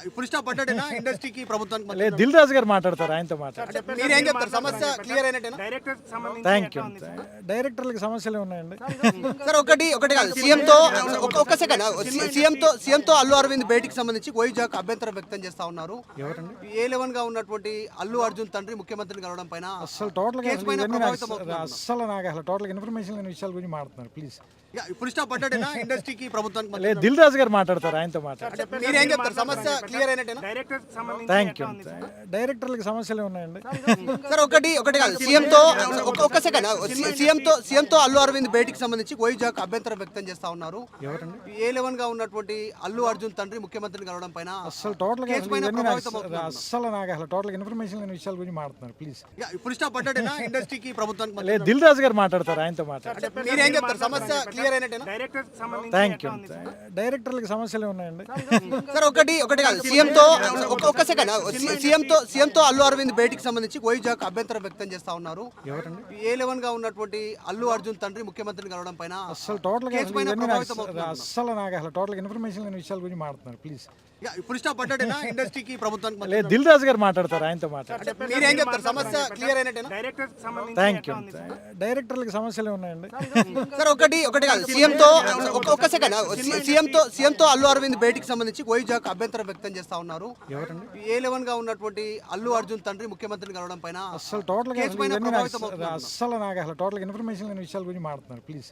ఇప్పుడు స్టాప్ పడ్డాడేనా ఇండస్ట్రీకి ప్రభుత్వానికి మధ్య? లేదు, దిల్ రాజు గారు మాట్లాడతారు, ఆయనతో మాట్లాడతారు. మీరేం చెప్తారు? సమస్య క్లియర్ అయినట్టేనా? Thank you. డైరెక్టర్లకు సమస్యలు ఉన్నాయండి. సార్ ఒకటి కాదు, ఒక్క సెకండ్, సీఎంతో అల్లు అరవింద్ భేటీకి సంబంధించి వైజాగ్ అభ్యంతరం వ్యక్తం చేస్తా ఉన్నారు. ఎవరండి? A11 గా ఉన్నటువంటి అల్లు అర్జున్ తండ్రి ముఖ్యమంత్రిని కలవడం పైన అసలు టోటల్గా కేసు పైన ప్రభావితం అవుతున్నారు. అస్సలు నాకు అసలు టోటల్ ఇన్ఫర్మేషన్ లేని విషయాల గురించి మాట్లాడుతున్నారు, ప్లీజ్. ఇప్పుడు స్టాప్ పడ్డాడేనా ఇండస్ట్రీకి ప్రభుత్వానికి మధ్య? లేదు, దిల్ రాజు గారు మాట్లాడతారు, ఆయనతో మాట్లాడతారు. మీరేం చెప్తారు? సమస్య క్లియర్ అయినట్టేనా? Thank you. డైరెక్టర్లకు సమస్యలు ఉన్నాయండి. సార్ ఒకటి కాదు, ఒక్క సెకండ్, సీఎంతో అల్లు అరవింద్ భేటీకి సంబంధించి వైజాగ్ అభ్యంతరం వ్యక్తం చేస్తా ఉన్నారు. ఎవరండి? A11 గా ఉన్నటువంటి అల్లు అర్జున్ తండ్రి ముఖ్యమంత్రిని కలవడం పైన అసలు టోటల్గా కేసు పైన ప్రభావితం అవుతున్నారు. అస్సలు నాకు అసలు టోటల్ ఇన్ఫర్మేషన్ లేని విషయాల గురించి మాట్లాడుతున్నారు, ప్లీజ్. ఇప్పుడు స్టాప్ పడ్డాడేనా ఇండస్ట్రీకి ప్రభుత్వానికి మధ్య? లేదు, దిల్ రాజు గారు మాట్లాడతారు, ఆయనతో మాట్లాడతారు. మీరేం చెప్తారు? సమస్య క్లియర్ అయినట్టేనా? Thank you. డైరెక్టర్లకు సమస్యలు ఉన్నాయండి. సార్ ఒకటి కాదు, ఒక్క సెకండ్, సీఎంతో అల్లు అరవింద్ భేటీకి సంబంధించి వైజాగ్ అభ్యంతరం వ్యక్తం చేస్తా ఉన్నారు. ఎవరండి? A11 గా ఉన్నటువంటి అల్లు అర్జున్ తండ్రి ముఖ్యమంత్రిని కలవడం పైన అసలు టోటల్గా కేసు పైన ప్రభావితం అవుతున్నారు. అస్సలు నాకు అసలు టోటల్ ఇన్ఫర్మేషన్ లేని విషయాల గురించి మాట్లాడుతున్నారు, ప్లీజ్. ఇప్పుడు స్టాప్ పడ్డాడేనా ఇండస్ట్రీకి ప్రభుత్వానికి మధ్య? లేదు, దిల్ రాజు గారు మాట్లాడతారు, ఆయనతో మాట్లాడతారు. మీరేం చెప్తారు? సమస్య క్లియర్ అయినట్టేనా? Thank you. డైరెక్టర్లకు సమస్యలు ఉన్నాయండి. సార్ ఒకటి కాదు, ఒక్క సెకండ్, సీఎంతో అల్లు అరవింద్ భేటీకి సంబంధించి వైజాగ్ అభ్యంతరం వ్యక్తం చేస్తా ఉన్నారు. ఎవరండి? A11 గా ఉన్నటువంటి అల్లు అర్జున్ తండ్రి ముఖ్యమంత్రిని కలవడం పైన అసలు టోటల్గా కేసు పైన ప్రభావితం అవుతున్నారు. అస్సలు నాకు అసలు టోటల్ ఇన్ఫర్మేషన్ లేని విషయాల గురించి మాట్లాడుతున్నారు, ప్లీజ్.